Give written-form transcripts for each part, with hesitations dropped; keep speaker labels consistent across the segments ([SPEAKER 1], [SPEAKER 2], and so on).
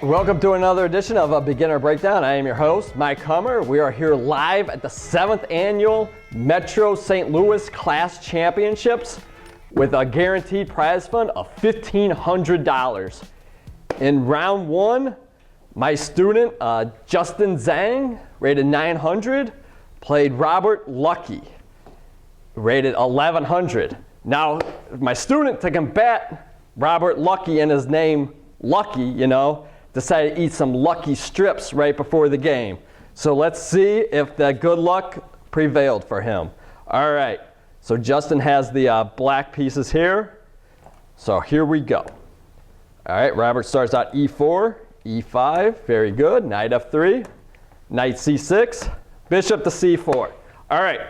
[SPEAKER 1] Welcome to another edition of a Beginner Breakdown. I am your host, Mike Kummer. We are here live at the 7th Annual Metro St. Louis Class Championships with a guaranteed prize fund of $1,500. In round one, my student, Justin Zang, rated 900, played Robert Luckey, rated 1100. Now, my student, to combat Robert Luckey and his name Lucky, decided to eat some Lucky strips right before the game. So let's see if that good luck prevailed for him. All right, so Justin has the black pieces here. So here we go. All right, Robert starts out E4, E5, very good. Knight F3, Knight C6, Bishop to C4. All right,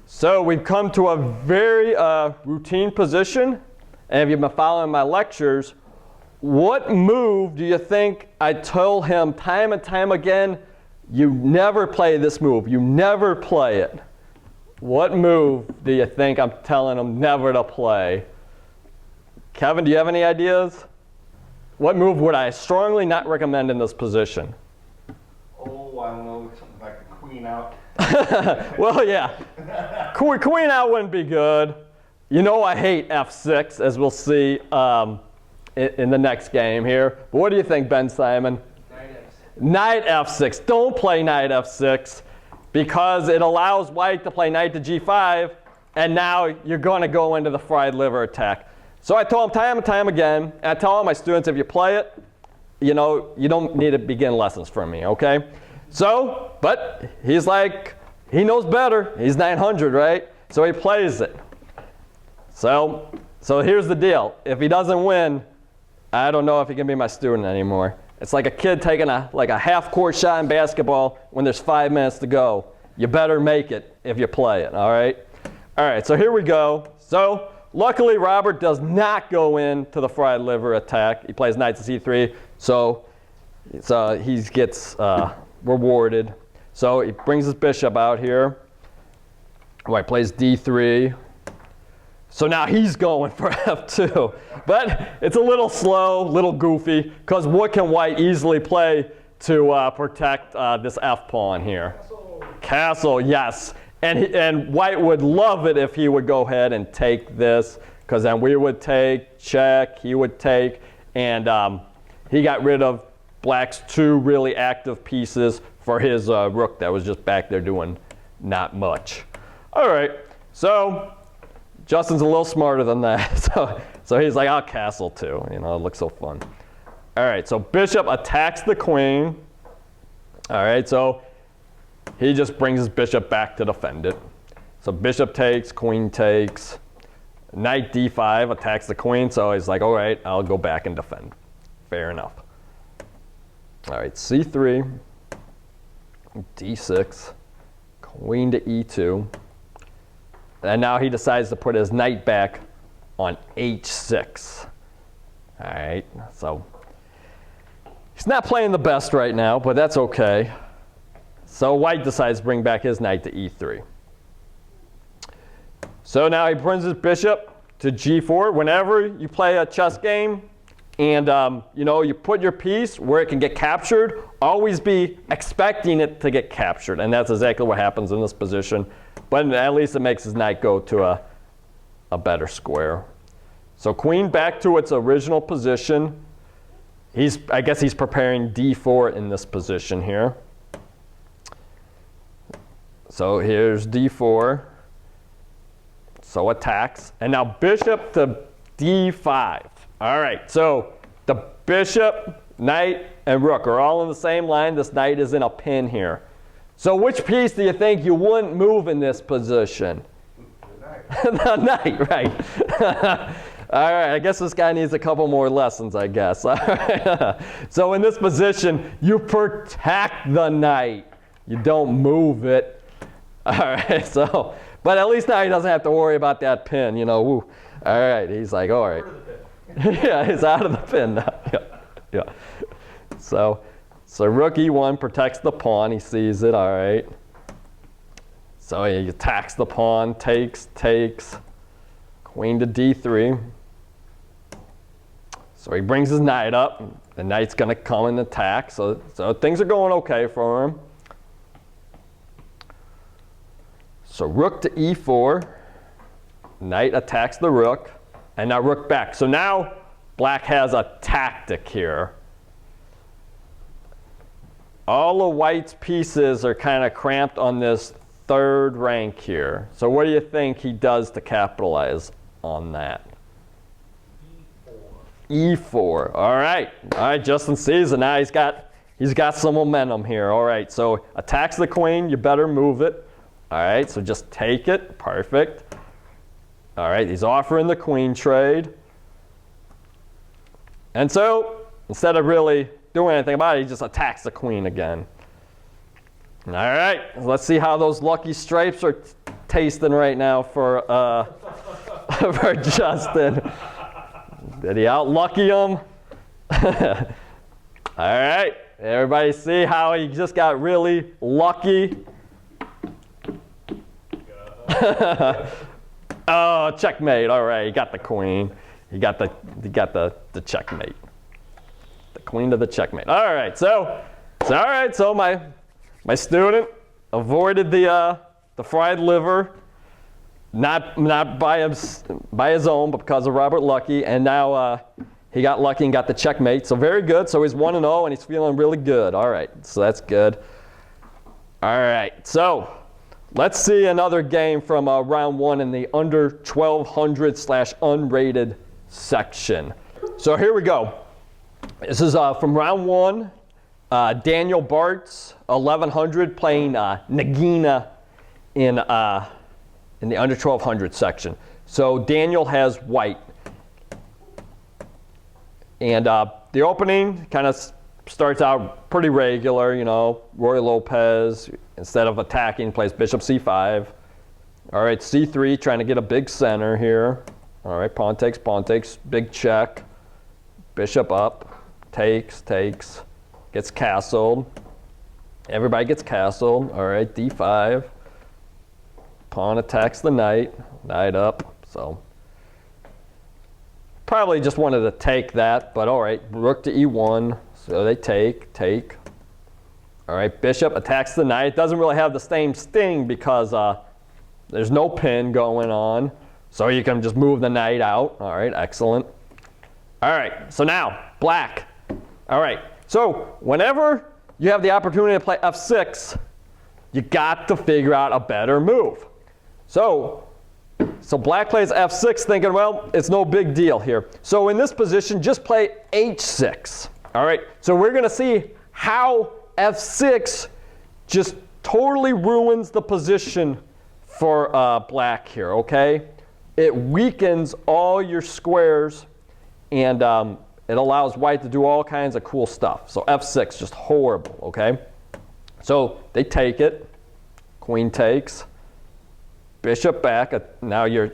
[SPEAKER 1] so we've come to a very routine position. And if you've been following my lectures, what move do you think I told him time and time again, you never play this move, you never play it? What move do you think I'm telling him never to play? Kevin, do you have any ideas? What move would I strongly not recommend in this position?
[SPEAKER 2] Oh, I don't know, something like the queen out.
[SPEAKER 1] Well, yeah, queen out wouldn't be good. I hate F6, as we'll see in the next game here. But what do you think, Ben Simon? Knight F6. Don't play Knight F6 because it allows white to play Knight to G5, and now you're going to go into the fried liver attack. So I told him time and time again, and I tell all my students, if you play it, you don't need to begin lessons from me, okay? So, but he's like, he knows better. He's 900, right? So he plays it. So here's the deal. If he doesn't win, I don't know if he can be my student anymore. It's like a kid taking a half-court shot in basketball when there's 5 minutes to go. You better make it if you play it, all right? All right, so here we go. So luckily, Robert does not go into the fried liver attack. He plays Knight to C3, so he gets rewarded. So he brings his bishop out here. White plays D3. So now he's going for F2. But it's a little slow, little goofy, because what can white easily play to protect this F pawn here? Castle, yes. And white would love it if he would go ahead and take this, because then we would take, check, he would take, and he got rid of black's 2 really active pieces for his rook that was just back there doing not much. All right, so Justin's a little smarter than that, so he's like, I'll castle too. It looks so fun. All right, so bishop attacks the queen. All right, so he just brings his bishop back to defend it. So bishop takes, queen takes. Knight D5 attacks the queen, so he's like, all right, I'll go back and defend. Fair enough. All right, C3, D6, queen to E2. And now he decides to put his knight back on H6. All right, so he's not playing the best right now, but that's okay. So white decides to bring back his knight to E3. So now he brings his bishop to G4. Whenever you play a chess game and you put your piece where it can get captured, always be expecting it to get captured. And that's exactly what happens in this position. But at least it makes his knight go to a better square. So queen back to its original position. I guess he's preparing D4 in this position here. So here's D4. So attacks. And now bishop to D5. All right, so the bishop, knight, and rook are all in the same line. This knight is in a pin here. So which piece do you think you wouldn't move in this position? The knight. The knight, right. All right, I guess this guy needs a couple more lessons, I guess. All right. So in this position, you protect the knight. You don't move it. All right, so, but at least now he doesn't have to worry about that pin, Woo. All right, he's like, all right. Yeah, he's out of the pin now. Yeah. So rook E1 protects the pawn. He sees it, all right. So he attacks the pawn, takes, queen to D3. So he brings his knight up. The knight's going to come and attack. So things are going okay for him. So rook to e4. Knight attacks the rook. And now rook back. So now black has a tactic here. All of white's pieces are kind of cramped on this third rank here. So what do you think he does to capitalize on that? E4. All right, Justin sees it. Now he's got some momentum here. All right, so attacks the queen. You better move it. All right, so just take it. Perfect. All right, he's offering the queen trade. And so instead of really doing anything about it, he just attacks the queen again. All right, let's see how those lucky stripes are tasting right now for for Justin. Did he outlucky him? All right, everybody see how he just got really lucky? Oh, checkmate. All right, he got the queen. He got the checkmate. The queen to the checkmate. All right, so my student avoided the fried liver, not by his own, but because of Robert Luckey, and now he got lucky and got the checkmate. So very good. So he's 1-0 and he's feeling really good. All right, so that's good. All right, so let's see another game from round 1 in the under 1200/unrated section. So here we go. This is from round 1. Daniel Bartz, 1100, playing Nigina in the under 1200 section. So Daniel has white. And the opening kind of starts out pretty regular, you know, Ruy Lopez, instead of attacking, plays bishop c5. All right, c3, trying to get a big center here. All right, pawn takes, big check. Bishop up, takes, gets castled. Everybody gets castled. All right, d5. Pawn attacks the knight, knight up. So probably just wanted to take that, but all right, rook to e1. So they take. All right, bishop attacks the knight. Doesn't really have the same sting because there's no pin going on. So you can just move the knight out. All right, excellent. All right, so now black. All right, so whenever you have the opportunity to play f6, you got to figure out a better move. So black plays f6 thinking, well, it's no big deal here. So in this position, just play h6. All right, so we're going to see how f6 just totally ruins the position for black here, okay? It weakens all your squares, and it allows white to do all kinds of cool stuff. So f6, just horrible, okay? So they take it, queen takes, bishop back. Now you're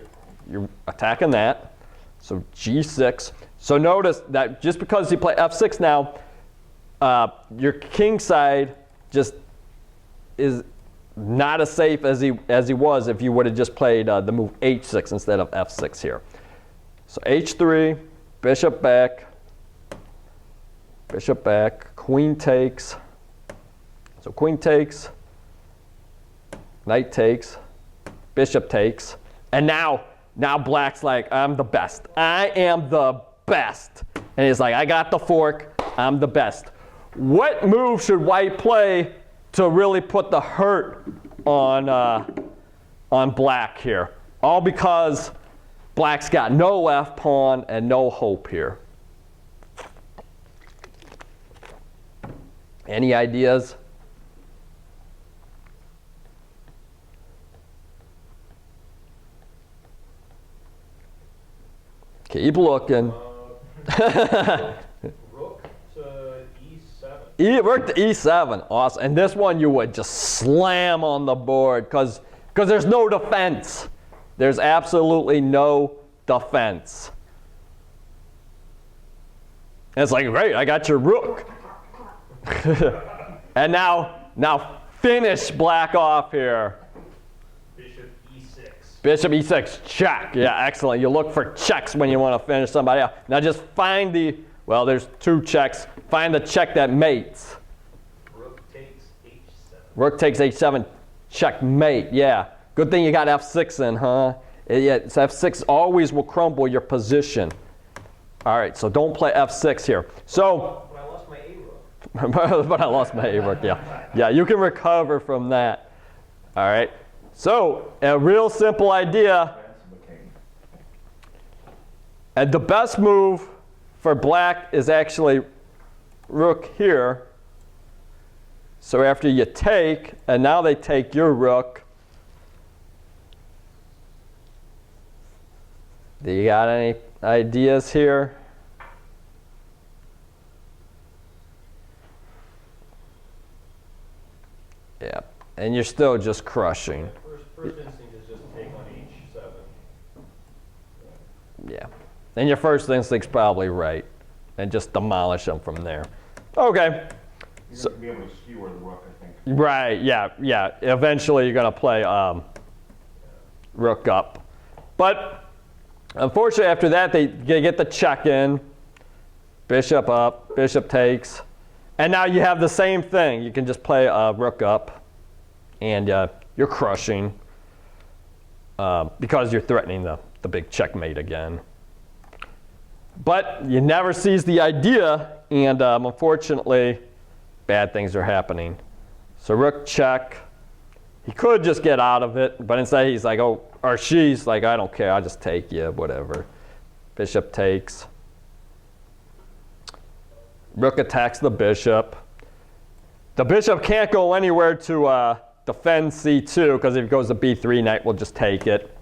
[SPEAKER 1] attacking that. So g6. So notice that just because you play f6 now, your king side just is not as safe as he was if you would have just played the move h6 instead of f6 here. So h3, bishop back, queen takes. So queen takes, knight takes, bishop takes, and now black's like, I'm the best. I am the best. And he's like, I got the fork. I'm the best. What move should white play to really put the hurt on black here? All because black's got no f pawn and no hope here. Any ideas? Keep looking.
[SPEAKER 2] Rook to e7.
[SPEAKER 1] Rook to e7, awesome. And this one you would just slam on the board because there's no defense. There's absolutely no defense. And it's like, great, I got your rook. And now finish black off here.
[SPEAKER 2] Bishop e6.
[SPEAKER 1] Bishop e6, check. Yeah, excellent. You look for checks when you want to finish somebody out. Now just find the, well, there's 2 checks. Find the check that mates.
[SPEAKER 2] Rook takes h7.
[SPEAKER 1] Rook takes h7, checkmate. Yeah. Good thing you got f6 in, huh? Yeah, so f6 always will crumble your position. All right, so don't play f6 here. So,
[SPEAKER 2] But I lost my a-rook.
[SPEAKER 1] but I lost my a-rook, yeah. Yeah, you can recover from that. All right. So, a real simple idea. And the best move for black is actually rook here. So after you take, and now they take your rook. Do you got any ideas here? Yeah, and you're still just crushing.
[SPEAKER 2] First instinct is just take on h7.
[SPEAKER 1] Yeah, and your first instinct's probably right, and just demolish them from there. Okay.
[SPEAKER 2] You're going to be able to skewer the rook, I think.
[SPEAKER 1] Right, yeah, yeah. Eventually you're going to play rook up. But unfortunately after that they get the check in. Bishop up, bishop takes. And now you have the same thing. You can just play rook up. And you're crushing because you're threatening the big checkmate again. But you never seize the idea, and unfortunately, bad things are happening. So rook check. He could just get out of it, but instead he's like, oh, or she's like, I don't care, I'll just take you, whatever. Bishop takes. Rook attacks the bishop. The bishop can't go anywhere to defend c2, because if it goes to b3, knight will just take it.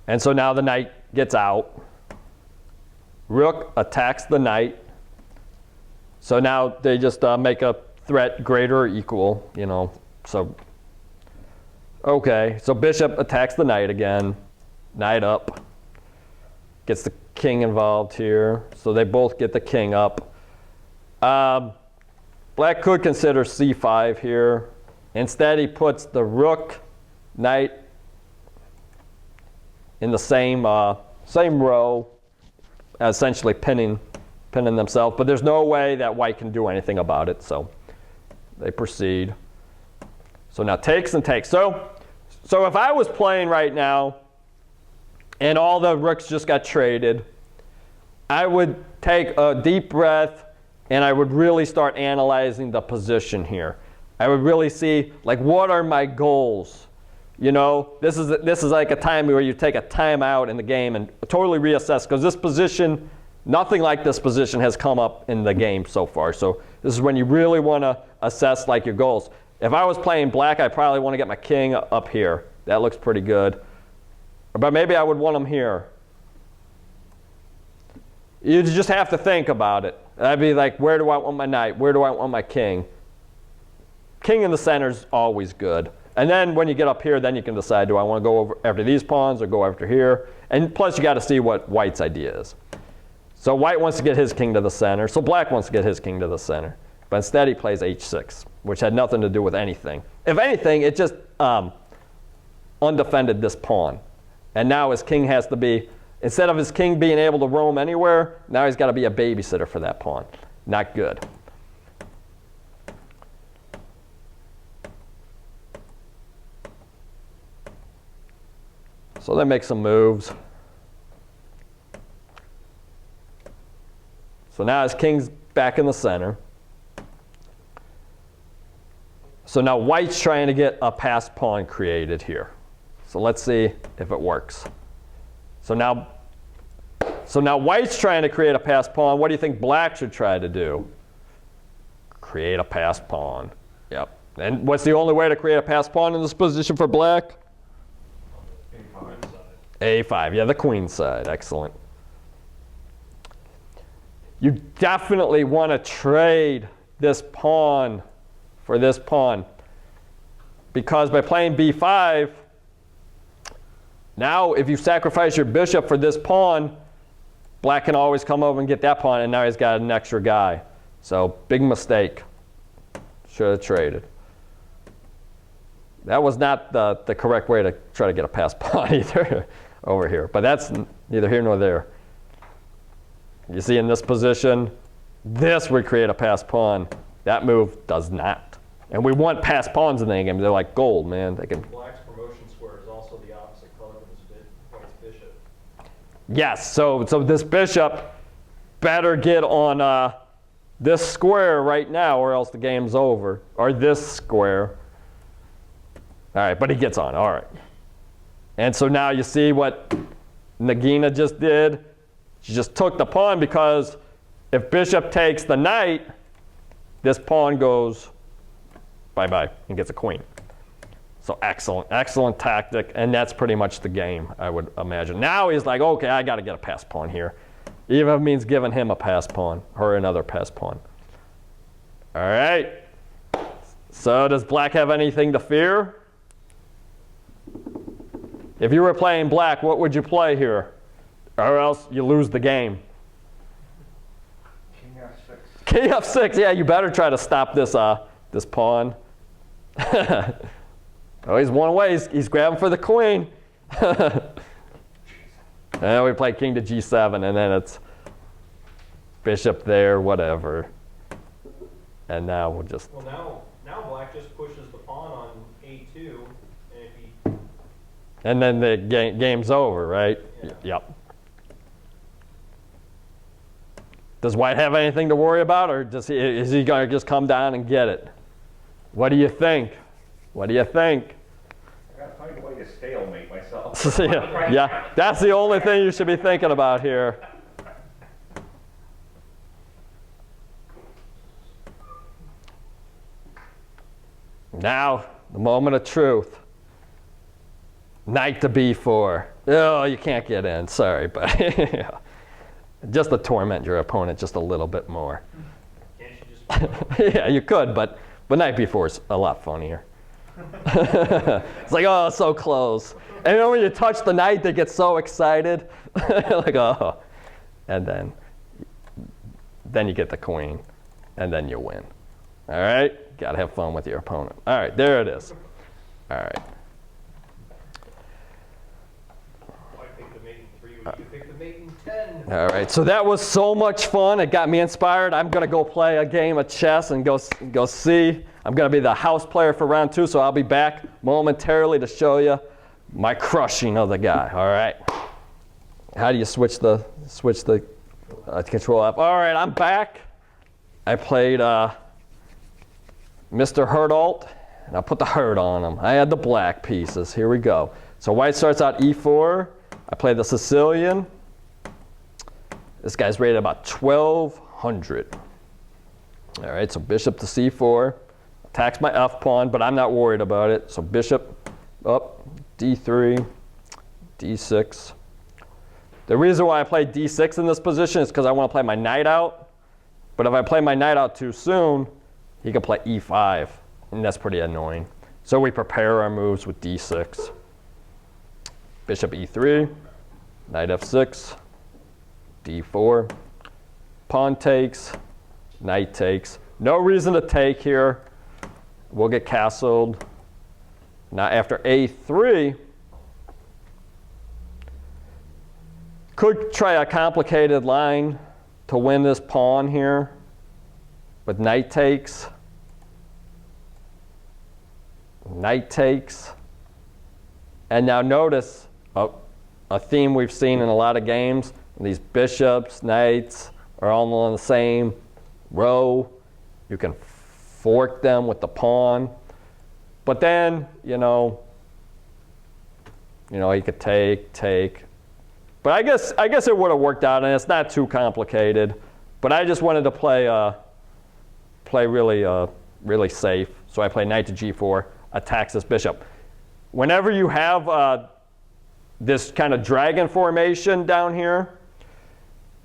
[SPEAKER 1] And so now the knight gets out. Rook attacks the knight. So now they just make a threat greater or equal, you know. So, okay, so bishop attacks the knight again. Knight up. Gets the king involved here. So they both get the king up. Black could consider c5 here. Instead, he puts the rook, knight in the same row, essentially pinning themselves. But there's no way that white can do anything about it, so they proceed. So now takes and takes. So if I was playing right now and all the rooks just got traded, I would take a deep breath and I would really start analyzing the position here. I would really see, like, what are my goals? You know, this is like a time where you take a time out in the game and totally reassess, because this position, nothing like this position has come up in the game so far. So this is when you really want to assess, like, your goals. If I was playing black, I probably want to get my king up here. That looks pretty good. But maybe I would want him here. You just have to think about it. I'd be like, where do I want my knight? Where do I want my king? King in the center is always good. And then when you get up here, then you can decide, do I want to go over after these pawns or go after here? And plus, you got to see what white's idea is. So white wants to get his king to the center. So black wants to get his king to the center. But instead, he plays h6, which had nothing to do with anything. If anything, it just undefended this pawn. And now his king has to be, instead of his king being able to roam anywhere, now he's got to be a babysitter for that pawn. Not good. So they make some moves. So now his king's back in the center. So now white's trying to get a passed pawn created here. So let's see if it works. So now white's trying to create a passed pawn. What do you think black should try to do? Create a passed pawn. Yep. And what's the only way to create a passed pawn in this position for black? A5, yeah, the queen side, excellent. You definitely want to trade this pawn for this pawn, because by playing b5, now if you sacrifice your bishop for this pawn, black can always come over and get that pawn, and now he's got an extra guy. So big mistake. Should have traded. That was not the correct way to try to get a pass pawn either over here. But that's neither here nor there. You see in this position, this would create a pass pawn. That move does not. And we want pass pawns in the game. They're like gold, man. They can.
[SPEAKER 3] Black's promotion square is also the opposite color of his white's bishop.
[SPEAKER 1] Yes, so this bishop better get on this square right now or else the game's over. Or this square. All right, but he gets on, all right. And so now you see what Nigina just did. She just took the pawn because if bishop takes the knight, this pawn goes bye-bye and gets a queen. So excellent, excellent tactic, and that's pretty much the game, I would imagine. Now he's like, okay, I got to get a pass pawn here. Even if it means giving him a pass pawn or another pass pawn. All right. So does black have anything to fear? If you were playing black, what would you play here? Or else you lose the game.
[SPEAKER 2] King F6.
[SPEAKER 1] King F6, yeah, you better try to stop this this pawn. Oh, he's one way, he's grabbing for the queen. And we play king to G7, and then it's bishop there, whatever. And now we'll just...
[SPEAKER 3] Well, now black just pushes the pawn on A2, and if he...
[SPEAKER 1] And then the game's over, right?
[SPEAKER 3] Yeah.
[SPEAKER 1] Yep. Does white have anything to worry about, or is he going to just come down and get it? What do you think? What do you think?
[SPEAKER 2] I gotta find a way to stalemate myself.
[SPEAKER 1] Yeah, that's the only thing you should be thinking about here. Now, the moment of truth. Knight to B4. Oh, you can't get in. Sorry, but yeah. Just to torment your opponent just a little bit more.
[SPEAKER 3] Can't you just...
[SPEAKER 1] Yeah, you could, but knight B4 is a lot funnier. It's like, oh, so close. And then when you touch the knight, they get so excited. Like, oh. And then you get the queen, and then you win. All right? Got to have fun with your opponent. All right, there it is. All right.
[SPEAKER 3] I picked the mate in 3, you picked the mate in 10.
[SPEAKER 1] All right, so that was so much fun. It got me inspired. I'm going to go play a game of chess and go see. I'm going to be the house player for round 2, so I'll be back momentarily to show you my crushing of the guy. All right. How do you switch the control up? All right, I'm back. I played Mr. Hurtault, and I put the hurt on him. I had the black pieces. Here we go. So white starts out E4. I play the Sicilian. This guy's rated about 1,200. All right, so bishop to C4. Attacks my F pawn, but I'm not worried about it. So bishop up, D3, D6. The reason why I play D6 in this position is because I want to play my knight out. But if I play my knight out too soon, he can play E5, and that's pretty annoying. So we prepare our moves with D6. Bishop E3, knight F6, D4, pawn takes, knight takes. No reason to take here. We'll get castled. Now after A3, could try a complicated line to win this pawn here, but knight takes, and now notice a theme we've seen in a lot of games. These bishops, knights are all in the same row. You can fork them with the pawn, but then you could take. But I guess it would have worked out, and it's not too complicated. But I just wanted to play really safe. So I play knight to G4, attacks this bishop. Whenever you have this kind of dragon formation down here,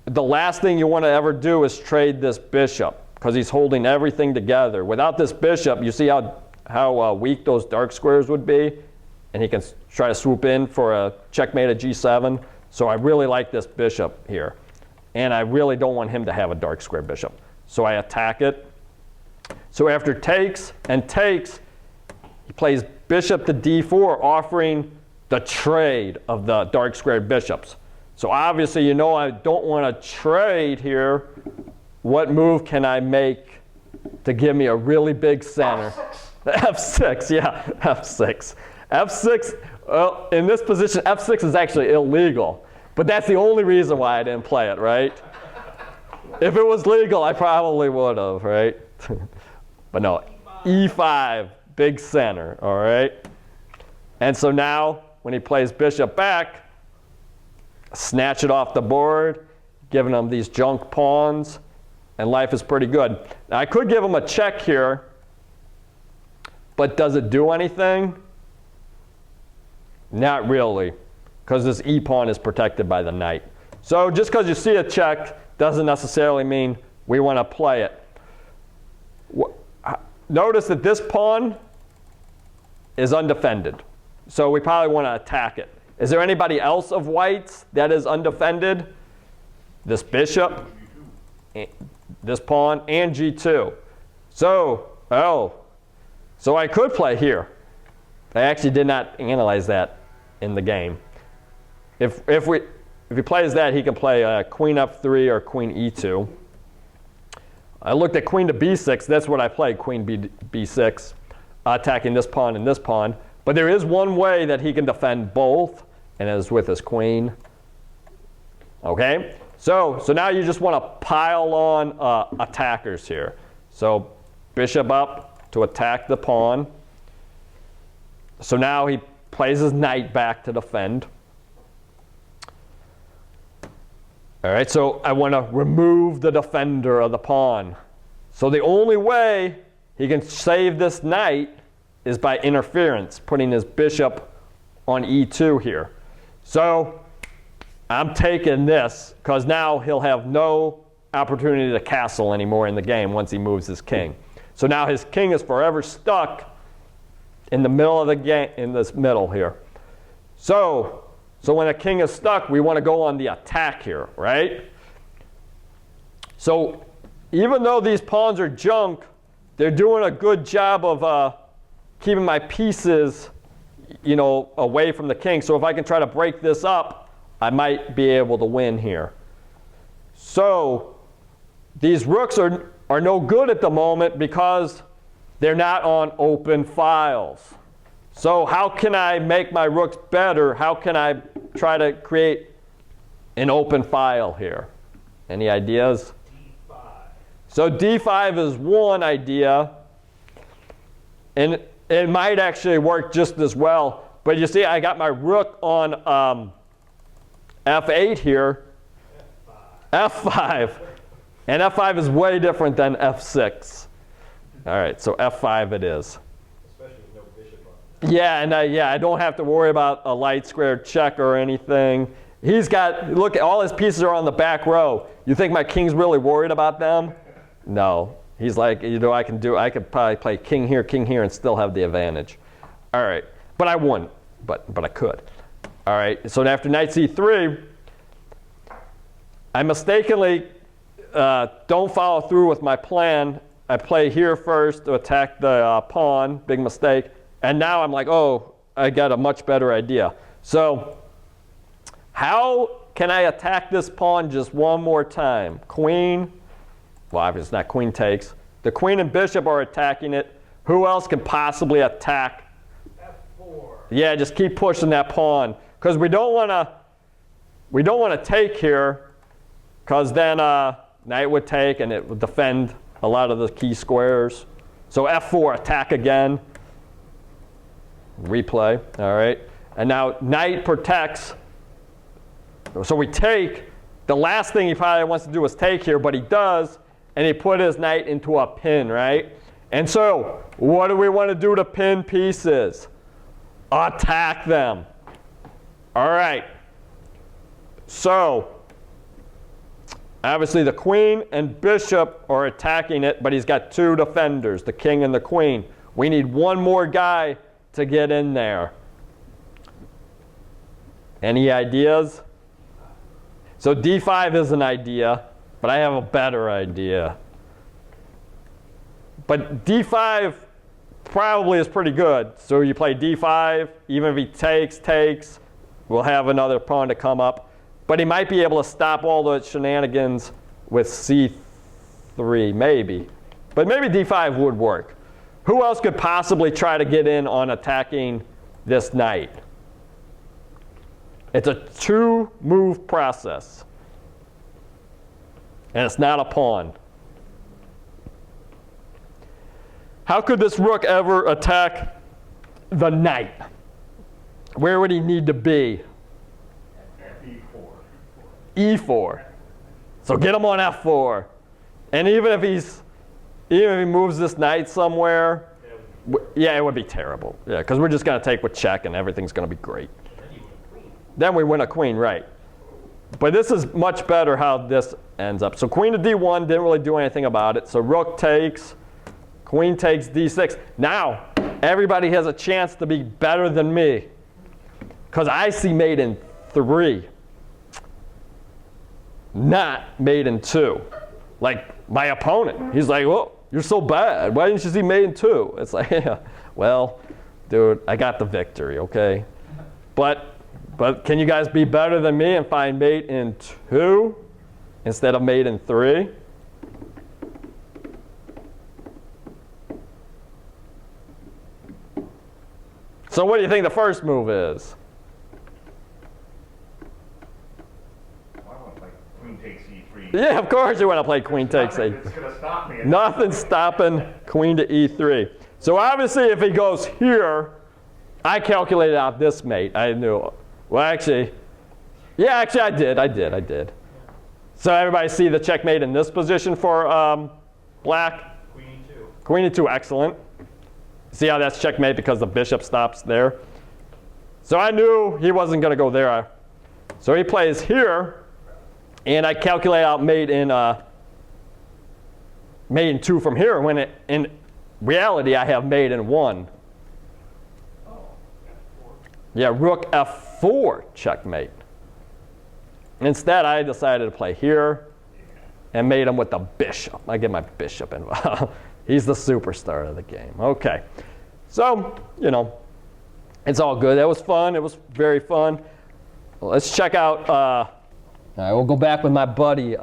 [SPEAKER 1] the last thing you want to ever do is trade this bishop because he's holding everything together. Without this bishop, you see how weak those dark squares would be, and he can try to swoop in for a checkmate at G7. So I really like this bishop here, and I really don't want him to have a dark square bishop. So I attack it. So after takes and takes, he plays bishop to d4, offering the trade of the dark squared bishops. So obviously, you know, I don't want to trade here. What move can I make to give me a really big center? F6, yeah, F6. F6, well, in this position, F6 is actually illegal. But that's the only reason why I didn't play it, right? If it was legal, I probably would have, right? But no, E5, big center, all right? And so now, when he plays bishop back, snatch it off the board, giving him these junk pawns, and life is pretty good. Now, I could give him a check here, but does it do anything? Not really, because this e-pawn is protected by the knight. So just because you see a check doesn't necessarily mean we want to play it. Notice that this pawn is undefended. So we probably want to attack it. Is there anybody else of white's that is undefended? This bishop, this pawn, and g2. So I could play here. I actually did not analyze that in the game. If he plays that, he can play queen f3 or queen e2. I looked at queen to b6. That's what I played, queen b6, attacking this pawn and this pawn. But there is one way that he can defend both, and it is with his queen. Okay? So now you just want to pile on attackers here. So bishop up to attack the pawn. So now he plays his knight back to defend. All right, so I want to remove the defender of the pawn. So the only way he can save this knight is by interference, putting his bishop on e2 here. So I'm taking this because now he'll have no opportunity to castle anymore in the game once he moves his king. So now his king is forever stuck in the middle of the game, in this middle here. So when a king is stuck, we want to go on the attack here, right? So even though these pawns are junk, they're doing a good job of keeping my pieces, you know, away from the king. So if I can try to break this up, I might be able to win here. So these rooks are no good at the moment because they're not on open files. So how can I make my rooks better? How can I try to create an open file here? Any ideas?
[SPEAKER 3] D5.
[SPEAKER 1] So D5 is one idea. And it might actually work just as well. But you see, I got my rook on F8 here. F5. And F5 is way different than F6. All right, so F5 it is.
[SPEAKER 3] Especially with no bishop on.
[SPEAKER 1] Yeah, and I don't have to worry about a light square check or anything. He's got, look, all his pieces are on the back row. You think my king's really worried about them? No. He's like, you know, I could probably play king here, and still have the advantage. All right, but I wouldn't, but I could. All right, so after knight c3, I mistakenly don't follow through with my plan. I play here first to attack the pawn, big mistake. And now I'm like, oh, I got a much better idea. So how can I attack this pawn just one more time? Queen, well, obviously it's not queen takes. The queen and bishop are attacking it. Who else can possibly attack?
[SPEAKER 3] F4.
[SPEAKER 1] Yeah, just keep pushing that pawn. Because we don't want to take here, because then knight would take and it would defend a lot of the key squares. So F4, attack again. Replay, all right. And now knight protects. So we take. The last thing he probably wants to do is take here, but he does. And he put his knight into a pin, right? And so what do we want to do to pin pieces? Attack them. All right. So obviously the queen and bishop are attacking it, but he's got two defenders, the king and the queen. We need one more guy to get in there. Any ideas? So D5 is an idea, but I have a better idea. But D5 probably is pretty good. So you play d5, even if he takes, we'll have another pawn to come up. But he might be able to stop all the shenanigans with c3, maybe. But maybe d5 would work. Who else could possibly try to get in on attacking this knight? It's a 2-move process. And it's not a pawn. How could this rook ever attack the knight? Where would he need to be?
[SPEAKER 2] E4.
[SPEAKER 1] E4. So get him on F4. And even if he moves this knight somewhere, yeah, it would be terrible. Yeah, because we're just going to take with check and everything's going to be great. Then we win a queen, right. But this is much better how this ends up. So queen to d1, didn't really do anything about it. So rook takes, queen takes d6. Now, everybody has a chance to be better than me. Because I see mate in 3, not mate in 2. Like my opponent. He's like, well, you're so bad. Why didn't you see mate in 2? It's like, yeah, well, dude, I got the victory, okay? But can you guys be better than me and find mate in 2 instead of mate in 3? So what do you think the first move is?
[SPEAKER 2] I want to play queen takes e3.
[SPEAKER 1] Yeah, of course you want to play queen takes
[SPEAKER 2] Nothing
[SPEAKER 1] a.
[SPEAKER 2] that's going to stop me.
[SPEAKER 1] Nothing's stopping queen to e3. So obviously if he goes here, I calculated out this mate. I knew. Well, actually, yeah, actually I did. So everybody see the checkmate in this position for black?
[SPEAKER 3] Queen e2.
[SPEAKER 1] Queen e2, excellent. See how that's checkmate because the bishop stops there? So I knew he wasn't going to go there. So he plays here, and I calculate out mate in 2 from here, when in reality I have mate in 1. Yeah, rook f4 checkmate. Instead, I decided to play here and mate him with the bishop. I get my bishop involved. He's the superstar of the game. Okay. So, you know, it's all good. That was fun. It was very fun. Well, let's check out. All right, we'll go back with my buddy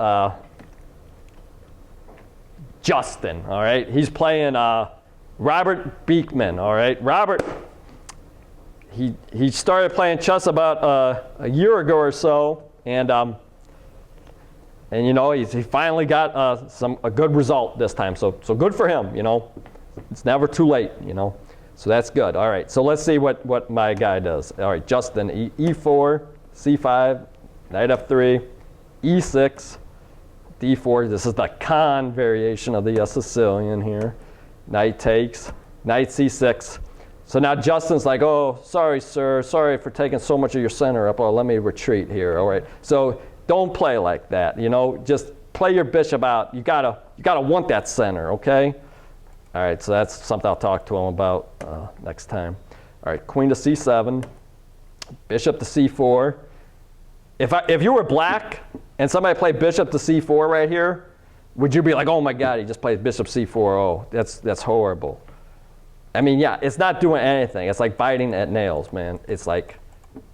[SPEAKER 1] Justin. All right. He's playing Robert Beekman. All right. Robert. He started playing chess about a year ago or so, and you know he finally got a good result this time. So good for him. You know, it's never too late. You know, so that's good. All right, so let's see what my guy does. All right, Justin, e4, c5, knight f3, e6, d4. This is the Khan variation of the Sicilian here. Knight takes, knight c6. So now Justin's like, oh, sorry, sir. Sorry for taking so much of your center up. Oh, let me retreat here. All right. So don't play like that. You know, just play your bishop out. You gotta want that center. Okay. All right. So that's something I'll talk to him about next time. All right. Queen to c7, bishop to c4. If you were black and somebody played bishop to c4 right here, would you be like, oh my God, he just played bishop c4? Oh, that's horrible. I mean, yeah, it's not doing anything. It's like biting at nails, man. It's like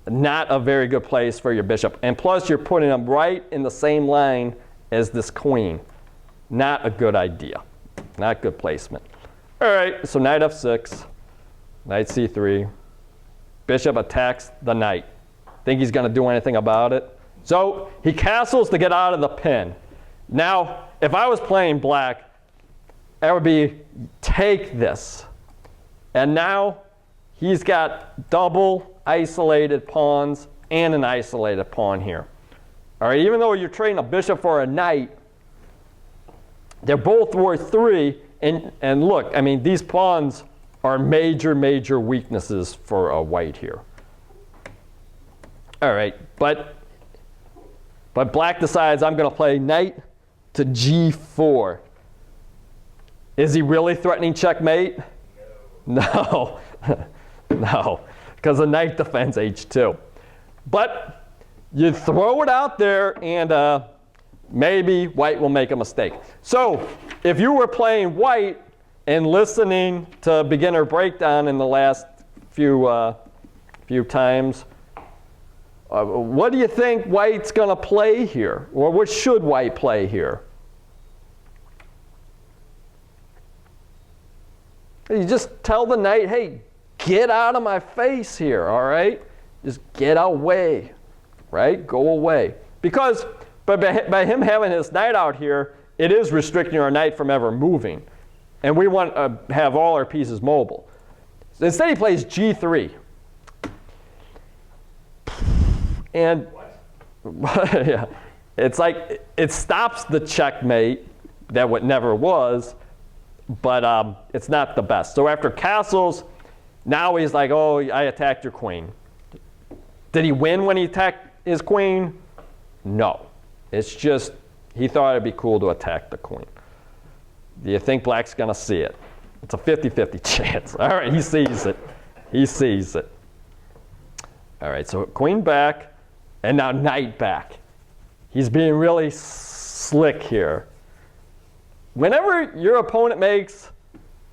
[SPEAKER 1] not a very good place for your bishop. And plus, you're putting him right in the same line as this queen. Not a good idea. Not good placement. All right, so knight f6, knight c3. Bishop attacks the knight. Think he's going to do anything about it? So he castles to get out of the pin. Now, if I was playing black, it would be take this. And now he's got double isolated pawns and an isolated pawn here. All right, even though you're trading a bishop for a knight, they're both worth 3. And look, I mean, these pawns are major, major weaknesses for a white here. All right, but black decides I'm going to play knight to g4. Is he really threatening checkmate? No, no, because the knight defends h2. But you throw it out there, and maybe white will make a mistake. So if you were playing white and listening to beginner breakdown in the last few times, what do you think white's going to play here? Or what should white play here? You just tell the knight, hey, get out of my face here, all right? Just get away, right? Go away. Because by him having his knight out here, it is restricting our knight from ever moving. And we want to have all our pieces mobile. So instead he plays g3. And yeah, it's like it stops the checkmate that what never was, but it's not the best. So after castles, now he's like, oh, I attacked your queen. Did he win when he attacked his queen? No. It's just he thought it'd be cool to attack the queen. Do you think black's going to see it? It's a 50-50 chance. All right, he sees it. He sees it. All right, so queen back, and now knight back. He's being really slick here. Whenever your opponent makes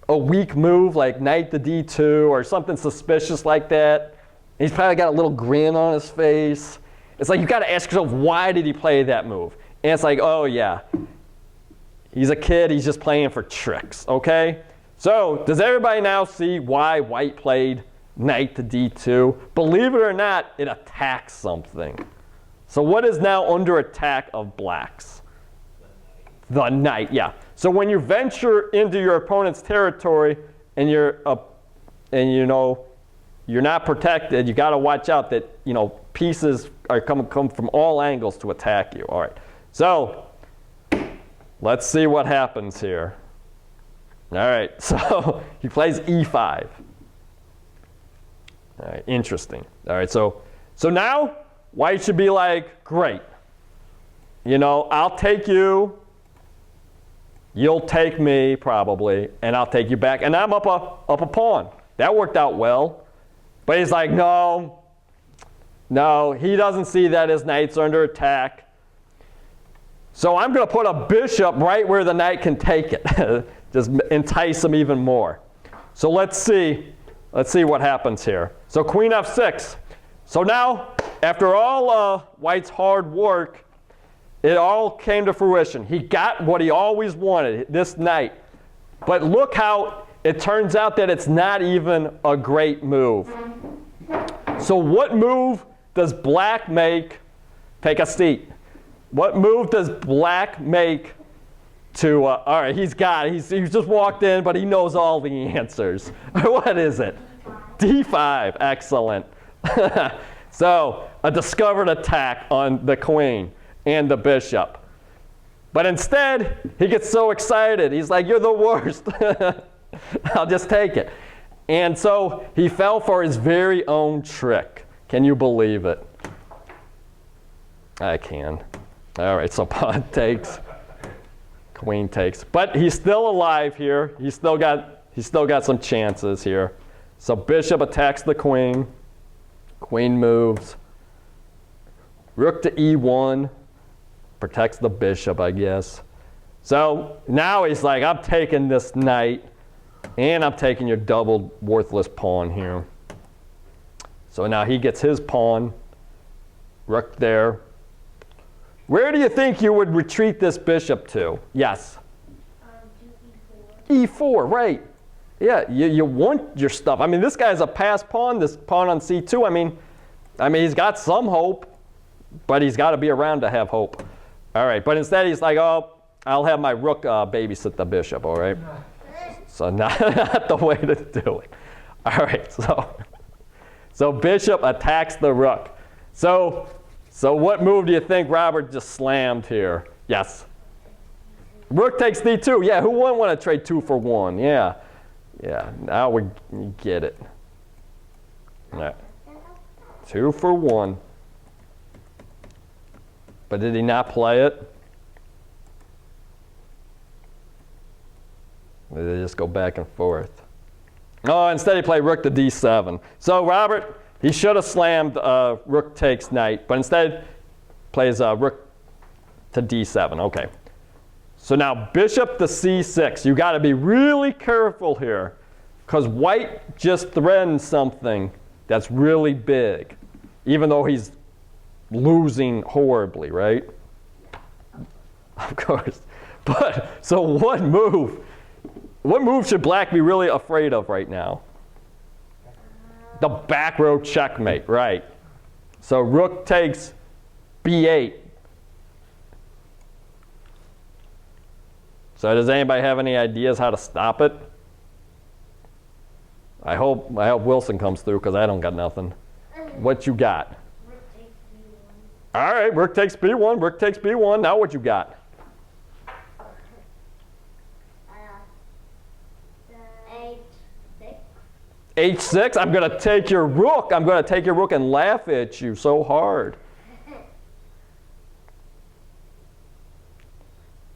[SPEAKER 1] a weak move like knight to d2 or something suspicious like that, he's probably got a little grin on his face. It's like you got to ask yourself, why did he play that move? And it's like, oh yeah, he's a kid, he's just playing for tricks, okay? So does everybody now see why white played knight to d2? Believe it or not, it attacks something. So what is now under attack of blacks? The knight, yeah. So when you venture into your opponent's territory and you're not protected, you got to watch out that pieces are come from all angles to attack you. All right. So let's see what happens here. All right. So he plays e5. All right. Interesting. All right. So now white should be like, great. I'll take you. You'll take me, probably, and I'll take you back. And I'm up a pawn. That worked out well. But he's like, no, he doesn't see that his knight's under attack. So I'm going to put a bishop right where the knight can take it. Just entice him even more. So let's see what happens here. So queen f6. So now, after all white's hard work, it all came to fruition. He got what he always wanted, this knight. But look how it turns out that it's not even a great move. So what move does black make? Take a seat. What move does black make to, all right, he's got it. He's just walked in, but he knows all the answers. What is it? D5, excellent. So a discovered attack on the queen and the bishop. But instead, he gets so excited. He's like, you're the worst. I'll just take it. And so he fell for his very own trick. Can you believe it? I can. All right, so pawn takes, queen takes. But he's still alive here. He's still got some chances here. So bishop attacks the queen. Queen moves. Rook to e1. Protects the bishop, I guess. So now he's like, I'm taking this knight, and I'm taking your double worthless pawn here. So now he gets his pawn. Rook there. Where do you think you would retreat this bishop to? Yes?
[SPEAKER 4] To e4.
[SPEAKER 1] E4, right. Yeah, you want your stuff. I mean, this guy's a passed pawn, this pawn on c2. I mean, he's got some hope, but he's got to be around to have hope. All right, but instead he's like, oh, I'll have my rook babysit the bishop, all right? So not the way to do it. All right, so bishop attacks the rook. So what move do you think Robert just slammed here? Yes? Rook takes d2. Yeah, who wouldn't want to trade 2 for 1? Yeah, now we get it. All right. 2 for 1. But did he not play it? Or did they just go back and forth? Oh, instead he played rook to d7. So Robert, he should have slammed rook takes knight, but instead plays rook to d7. Okay. So now bishop to c6. You got to be really careful here because white just threatened something that's really big, even though he's losing horribly, right? Of course. But so what move should black be really afraid of right now? The back row checkmate, right? So rook takes b8. So does anybody have any ideas how to stop it? I hope Wilson comes through because I don't got nothing. What you got?
[SPEAKER 4] Rook takes B1.
[SPEAKER 1] All right, rook takes b1, rook takes b1. Now what you got?
[SPEAKER 4] H6.
[SPEAKER 1] h6. I'm going to take your rook. I'm going to take your rook and laugh at you so hard.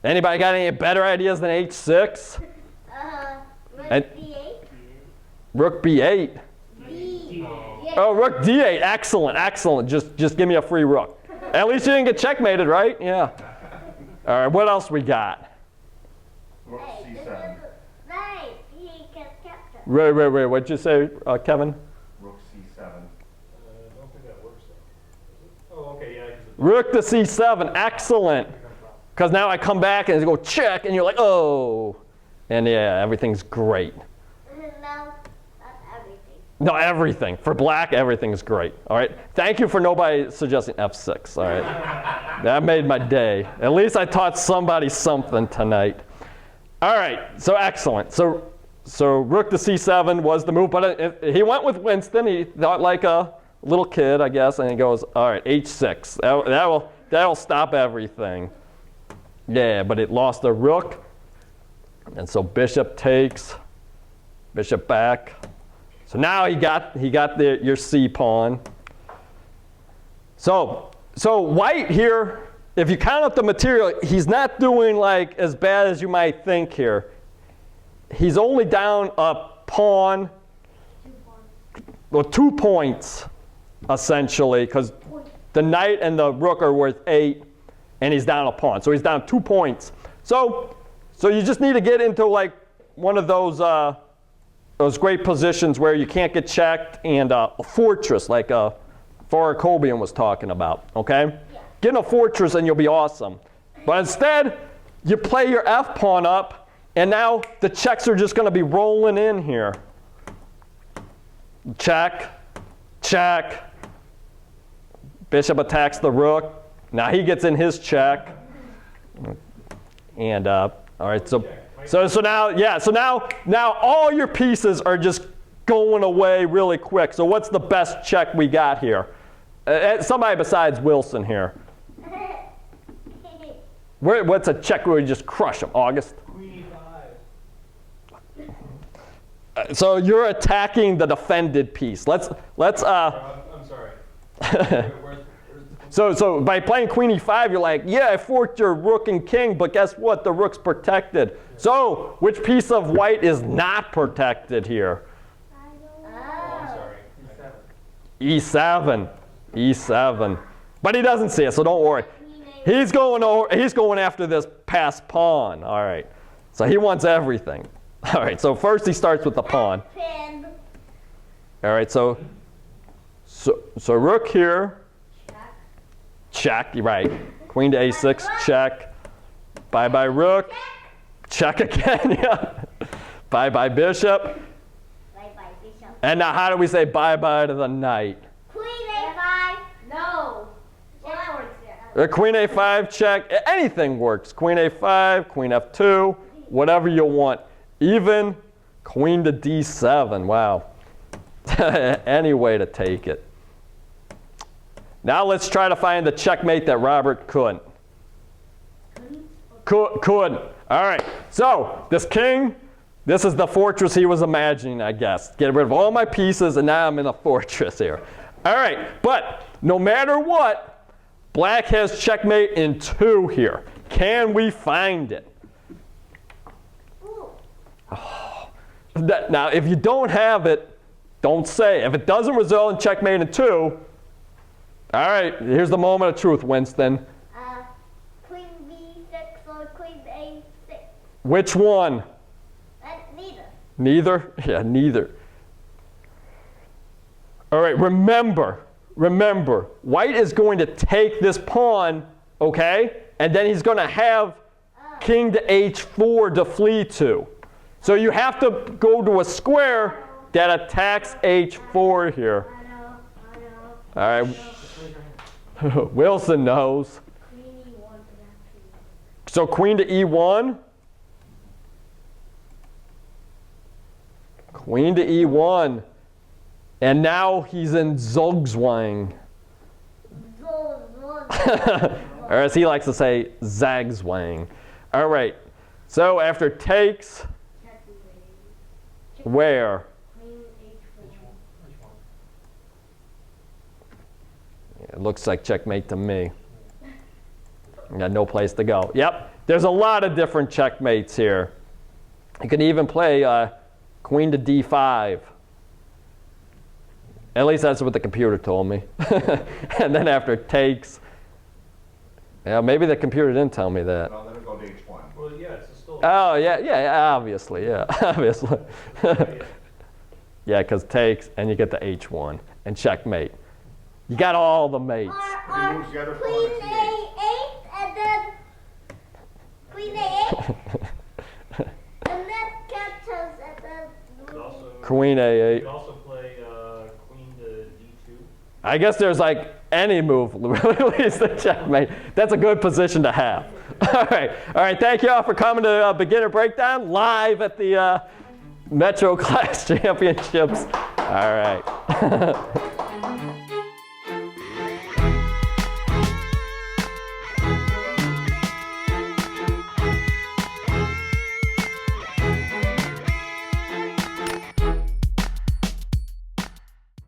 [SPEAKER 1] Anybody got any better ideas than h6?
[SPEAKER 4] Rook
[SPEAKER 1] And-
[SPEAKER 4] B8.
[SPEAKER 1] Rook b8.
[SPEAKER 4] B.
[SPEAKER 1] Oh, rook d8. Excellent, excellent. Just give me a free rook. At least you didn't get checkmated, right? Yeah. All right, what else we got?
[SPEAKER 2] Rook
[SPEAKER 4] Hey, this
[SPEAKER 2] c7.
[SPEAKER 4] is right. He can capture.
[SPEAKER 1] Wait. What'd you say, Kevin?
[SPEAKER 2] Rook c7.
[SPEAKER 3] I don't think that works though. Oh, okay, yeah. 'Cause it's
[SPEAKER 1] Rook to c7. Excellent. Because now I come back and go check, and you're like, oh. And yeah, everything's great.
[SPEAKER 4] No, not everything.
[SPEAKER 1] No, everything. For black, everything's great. All right. Thank you for nobody suggesting f6. All right. That made my day. At least I taught somebody something tonight. All right. So excellent. So rook to c7 was the move, but he went with Winston. He thought like a little kid, I guess, and he goes, all right, h6. That'll stop everything. Yeah, but it lost the rook, and so bishop takes, bishop back. So now he got your c pawn. So white here, if you count up the material, he's not doing like as bad as you might think here. He's only down a pawn, well, 2 points essentially, because the knight and the rook are worth 8. And he's down a pawn. So he's down 2 points. So you just need to get into like one of those great positions where you can't get checked and a fortress like Farakobian was talking about, okay?
[SPEAKER 4] Yeah.
[SPEAKER 1] Get in a fortress and you'll be awesome. But instead, you play your F pawn up and now the checks are just going to be rolling in here. Check, check. Bishop attacks the rook. Now he gets in his check, and all right. So now all your pieces are just going away really quick. So what's the best check we got here? Somebody besides Wilson here. What's a check where we just crush them? August.
[SPEAKER 3] Queen e5.
[SPEAKER 1] So you're attacking the defended piece. Let's.
[SPEAKER 3] I'm sorry. Where's
[SPEAKER 1] So by playing queen e5, you're like, yeah, I forked your rook and king, but guess what? The rook's protected. So which piece of white is not protected here?
[SPEAKER 3] I'm sorry.
[SPEAKER 1] E7. E7. But he doesn't see it, so don't worry. He's going after this passed pawn. All right. So he wants everything. All right. So first he starts with the pawn.
[SPEAKER 4] Pin.
[SPEAKER 1] All right. So rook here.
[SPEAKER 4] Check.
[SPEAKER 1] Check, right. Queen to a6, check. Bye-bye rook. Check again, yeah. Bye-bye bishop.
[SPEAKER 4] Bye-bye, bishop.
[SPEAKER 1] And now how do we say bye-bye to the knight?
[SPEAKER 4] Queen A5. No. Check works there.
[SPEAKER 1] Queen a5, check. Anything works. Queen a5, queen f2, whatever you want. Even queen to d7, wow. Any way to take it. Now let's try to find the checkmate that Robert couldn't. Couldn't. All right. So this king, this is the fortress he was imagining, I guess. Get rid of all my pieces, and now I'm in a fortress here. All right. But no matter what, black has checkmate in 2 here. Can we find it? Oh. Now, if you don't have it, don't say. If it doesn't result in checkmate in 2, all right, here's the moment of truth, Winston.
[SPEAKER 4] Queen B6 or Queen A9.
[SPEAKER 1] Which one?
[SPEAKER 4] Neither.
[SPEAKER 1] Neither? Yeah, neither. All right, remember, white is going to take this pawn, okay? And then he's going to have king to h4 to flee to. So you have to go to a square that attacks h4 here. All right. Wilson knows. So queen to e1. Queen to e1. And now he's in Zugzwang. Or as he likes to say, Zagzwang. All right. So after takes, where? It looks like checkmate to me. Got no place to go. Yep. There's a lot of different checkmates here. You can even play queen to d5. At least that's what the computer told me. And then after takes, yeah, maybe the computer didn't tell me that.
[SPEAKER 2] No, then we go to h1.
[SPEAKER 3] Well, yeah, it's still.
[SPEAKER 1] Oh, yeah, obviously, yeah, obviously. Yeah, because takes, and you get the h1, and checkmate. You got all the mates.
[SPEAKER 2] He moves the other pawn
[SPEAKER 4] Queen
[SPEAKER 2] to c8.
[SPEAKER 4] a8 and then queen a8 and then captures and then
[SPEAKER 3] Also,
[SPEAKER 1] Queen
[SPEAKER 3] you
[SPEAKER 1] a8.
[SPEAKER 3] can also play queen to d2.
[SPEAKER 1] I guess there's like any move really leads to checkmate. That's a good position to have. All right. Thank you all for coming to Beginner Breakdown live at the Metro Class Championships. All right.